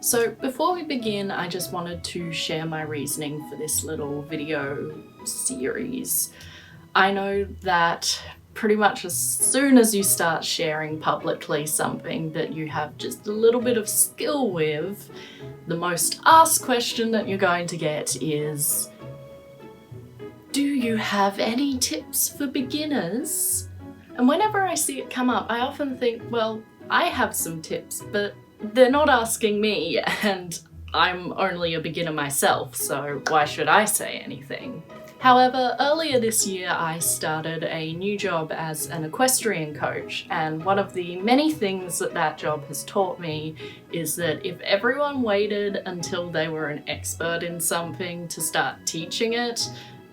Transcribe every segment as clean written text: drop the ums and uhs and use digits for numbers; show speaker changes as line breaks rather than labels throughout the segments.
So before we begin, I just wanted to share my reasoning for this little video series. I know that pretty much as soon as you start sharing publicly something that you have just a little bit of skill with, the most asked question that you're going to get is, do you have any tips for beginners? And whenever I see it come up, I often think, well, I have some tips, but they're not asking me, and I'm only a beginner myself, so why should I say anything? However, earlier this year I started a new job as an equestrian coach, and one of the many things that that job has taught me is that if everyone waited until they were an expert in something to start teaching it,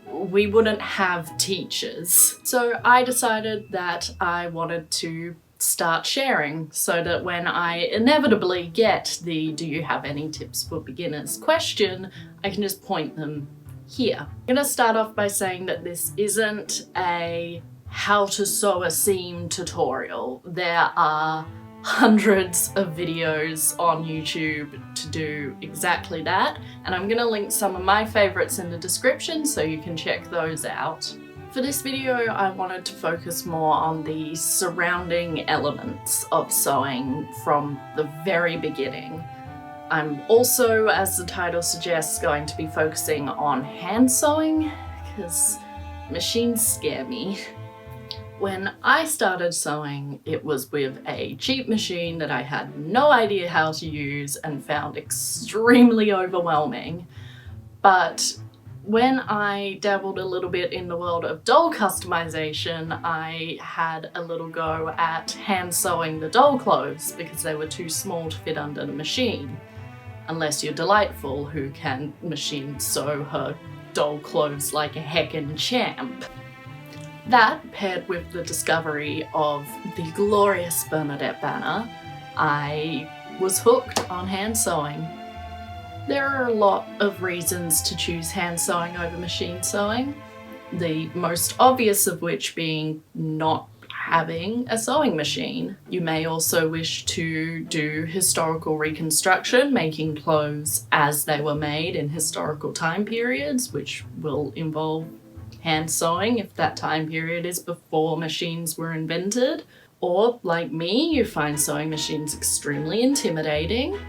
we wouldn't have teachers. So I decided that I wanted to start sharing so that when I inevitably get the "do you have any tips for beginners" question, I can just point them here. I'm gonna start off by saying that this isn't a how to sew a seam tutorial. There are hundreds of videos on YouTube to do exactly that, and I'm gonna link some of my favorites in the description so you can check those out. For this video, I wanted to focus more on the surrounding elements of sewing from the very beginning. I'm also, as the title suggests, going to be focusing on hand sewing, because machines scare me. When I started sewing, it was with a cheap machine that I had no idea how to use and found extremely overwhelming. But when I dabbled a little bit in the world of doll customization, I had a little go at hand sewing the doll clothes because they were too small to fit under the machine. Unless you're Delightful, who can machine sew her doll clothes like a heckin' champ. That, paired with the discovery of the glorious Bernadette banner, I was hooked on hand sewing. There are a lot of reasons to choose hand sewing over machine sewing, the most obvious of which being not having a sewing machine. You may also wish to do historical reconstruction, making clothes as they were made in historical time periods, which will involve hand sewing if that time period is before machines were invented. Or, like me, you find sewing machines extremely intimidating.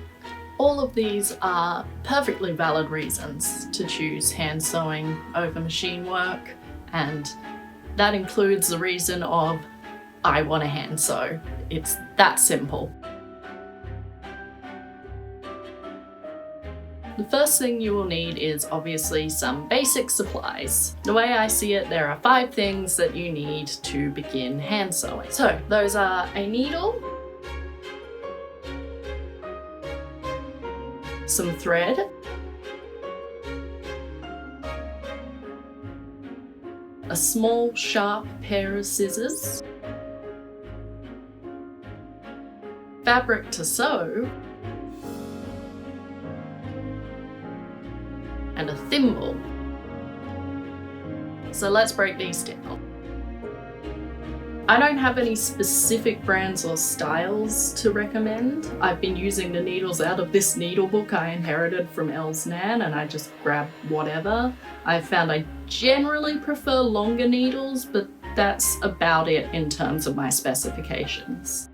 All of these are perfectly valid reasons to choose hand sewing over machine work, and that includes the reason of I want to hand sew. It's that simple. The first thing you will need is obviously some basic supplies. The way I see it, there are 5 things that you need to begin hand sewing. So those are a needle, some thread, a small sharp pair of scissors, fabric to sew, and a thimble. So let's break these down. I don't have any specific brands or styles to recommend. I've been using the needles out of this needle book I inherited from Elle's nan, and I just grabbed whatever. I've found I generally prefer longer needles, but that's about it in terms of my specifications.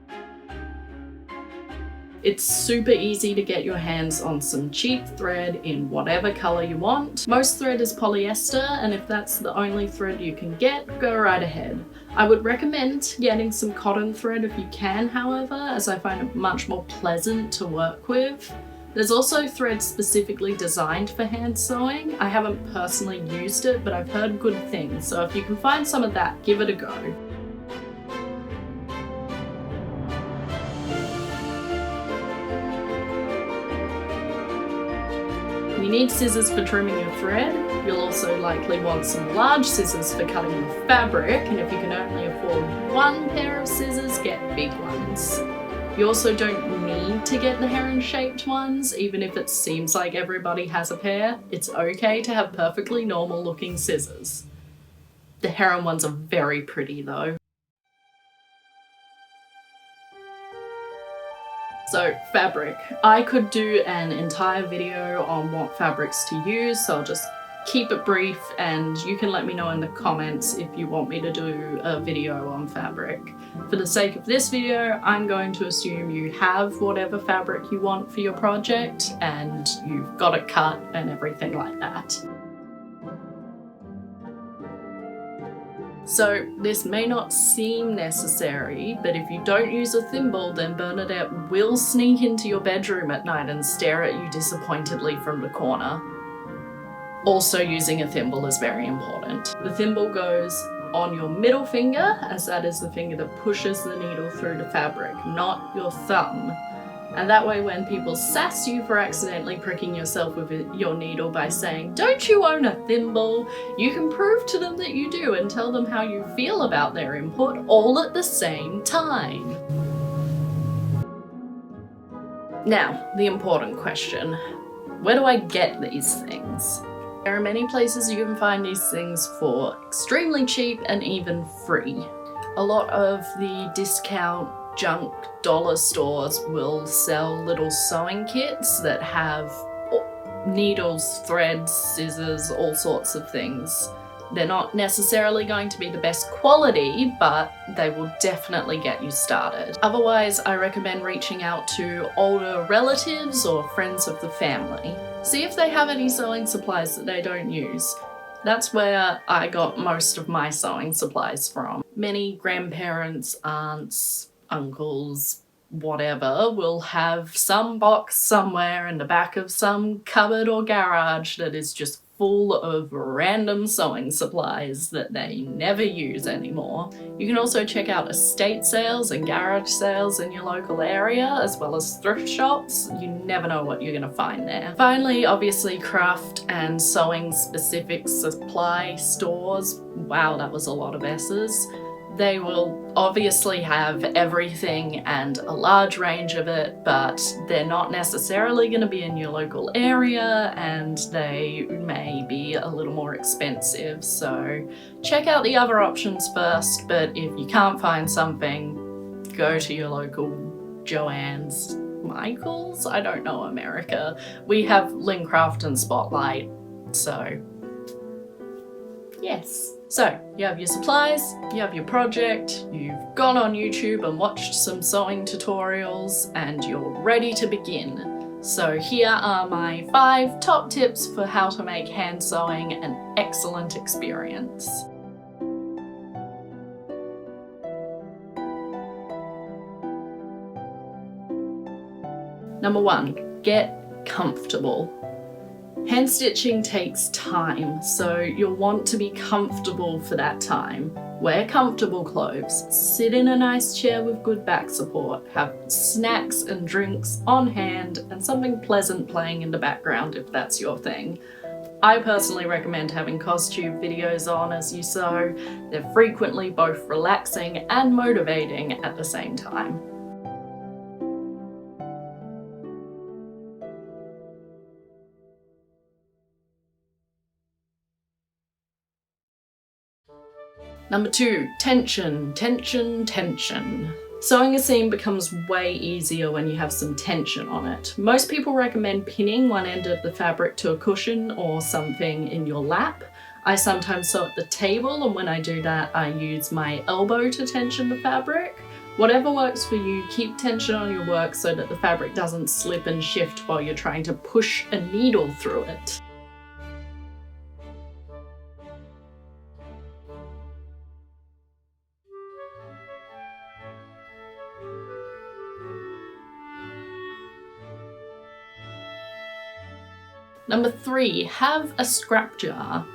It's super easy to get your hands on some cheap thread in whatever colour you want. Most thread is polyester, and if that's the only thread you can get, go right ahead. I would recommend getting some cotton thread if you can, however, as I find it much more pleasant to work with. There's also thread specifically designed for hand sewing. I haven't personally used it, but I've heard good things, so if you can find some of that, give it a go. You need scissors for trimming your thread. You'll also likely want some large scissors for cutting your fabric, and if you can only afford one pair of scissors, get big ones. You also don't need to get the heron-shaped ones, even if it seems like everybody has a pair. It's okay to have perfectly normal looking scissors. The heron ones are very pretty though. So, fabric. I could do an entire video on what fabrics to use, so I'll just keep it brief and you can let me know in the comments if you want me to do a video on fabric. For the sake of this video, I'm going to assume you have whatever fabric you want for your project and you've got it cut and everything like that. So this may not seem necessary, but if you don't use a thimble, then Bernadette will sneak into your bedroom at night and stare at you disappointedly from the corner. Also, using a thimble is very important. The thimble goes on your middle finger, as that is the finger that pushes the needle through the fabric, not your thumb. And that way when people sass you for accidentally pricking yourself with your needle by saying, "Don't you own a thimble?" you can prove to them that you do and tell them how you feel about their input all at the same time. Now, the important question. Where do I get these things? There are many places you can find these things for extremely cheap and even free. A lot of the discount junk dollar stores will sell little sewing kits that have needles, threads, scissors, all sorts of things. They're not necessarily going to be the best quality, but they will definitely get you started. Otherwise, I recommend reaching out to older relatives or friends of the family. See if they have any sewing supplies that they don't use. That's where I got most of my sewing supplies from. Many grandparents, aunts, uncles, whatever, will have some box somewhere in the back of some cupboard or garage that is just full of random sewing supplies that they never use anymore. You can also check out estate sales and garage sales in your local area, as well as thrift shops. You never know what you're gonna find there. Finally, obviously, craft and sewing specific supply stores. Wow, that was a lot of S's. They will obviously have everything and a large range of it, but they're not necessarily going to be in your local area and they may be a little more expensive. So check out the other options first, but if you can't find something, go to your local Joann's, Michael's? I don't know America. We have Lincraft and Spotlight, so yes. So, you have your supplies, you have your project, you've gone on YouTube and watched some sewing tutorials, and you're ready to begin. So here are my 5 top tips for how to make hand sewing an excellent experience. Number 1, get comfortable. Hand stitching takes time, so you'll want to be comfortable for that time. Wear comfortable clothes, sit in a nice chair with good back support, have snacks and drinks on hand, and something pleasant playing in the background if that's your thing. I personally recommend having costume videos on as you sew. They're frequently both relaxing and motivating at the same time. Number 2, tension, tension, tension. Sewing a seam becomes way easier when you have some tension on it. Most people recommend pinning one end of the fabric to a cushion or something in your lap. I sometimes sew at the table, and when I do that, I use my elbow to tension the fabric. Whatever works for you, keep tension on your work so that the fabric doesn't slip and shift while you're trying to push a needle through it. Number 3, have a scrap jar.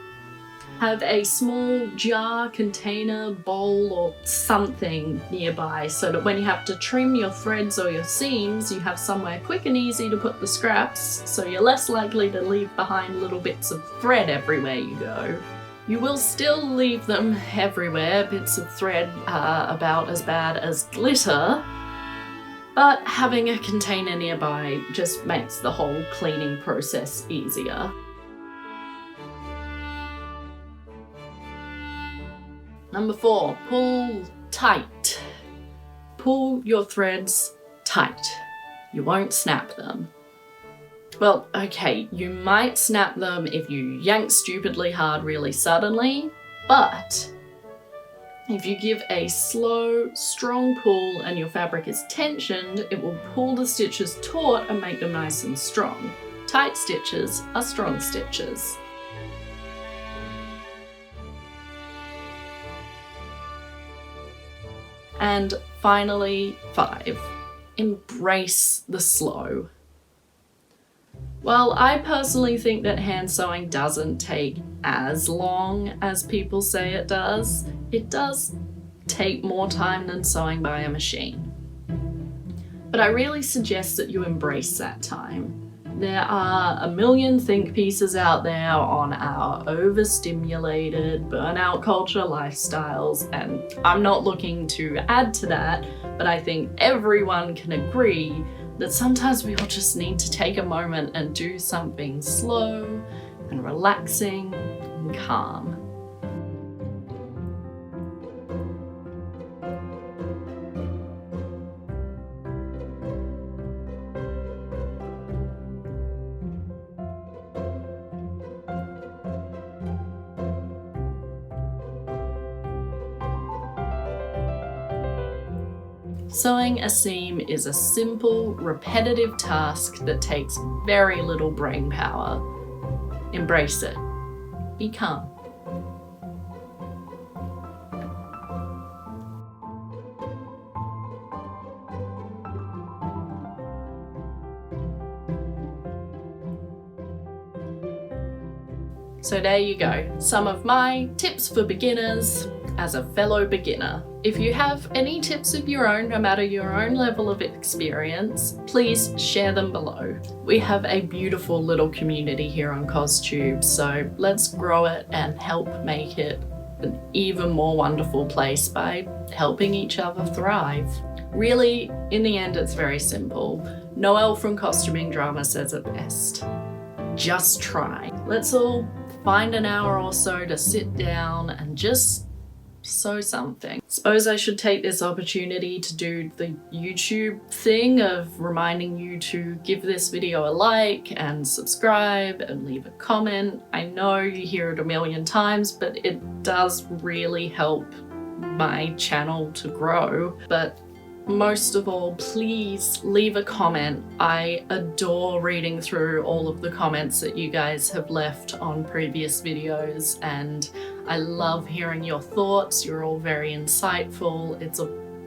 Have a small jar, container, bowl or something nearby so that when you have to trim your threads or your seams, you have somewhere quick and easy to put the scraps, so you're less likely to leave behind little bits of thread everywhere you go. You will still leave them everywhere. Bits of thread are about as bad as glitter, but having a container nearby just makes the whole cleaning process easier. Number 4, pull tight. Pull your threads tight. You won't snap them. Well, okay, you might snap them if you yank stupidly hard really suddenly, but if you give a slow, strong pull and your fabric is tensioned, it will pull the stitches taut and make them nice and strong. Tight stitches are strong stitches. And finally, 5, embrace the slow. While I personally think that hand sewing doesn't take as long as people say it does take more time than sewing by a machine. But I really suggest that you embrace that time. There are a million think pieces out there on our overstimulated burnout culture lifestyles, and I'm not looking to add to that, but I think everyone can agree that sometimes we all just need to take a moment and do something slow and relaxing and calm. Sewing a seam is a simple, repetitive task that takes very little brain power. Embrace it. Be calm. So there you go, some of my tips for beginners as a fellow beginner. If you have any tips of your own, no matter your own level of experience, please share them below. We have a beautiful little community here on CosTube, so let's grow it and help make it an even more wonderful place by helping each other thrive. Really, in the end, it's very simple. Noelle from Costuming Drama says it best. Just try. Let's all find an hour or so to sit down and just sew something. Suppose I should take this opportunity to do the YouTube thing of reminding you to give this video a like and subscribe and leave a comment. I know you hear it a million times, but it does really help my channel to grow. But most of all, please leave a comment. I adore reading through all of the comments that you guys have left on previous videos, and I love hearing your thoughts. You're all very insightful. It's a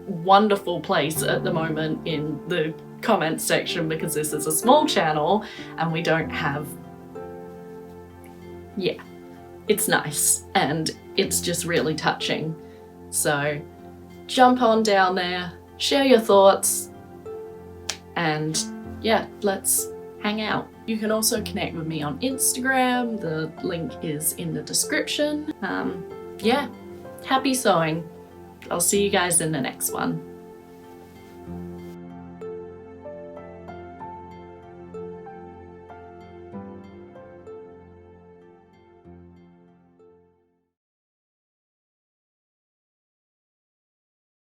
wonderful place at the moment in the comment section because this is a small channel and we don't have... yeah, it's nice and it's just really touching. So jump on down there, share your thoughts, and yeah, let's hang out. You can also connect with me on Instagram. The link is in the description. Yeah, happy sewing. I'll see you guys in the next one.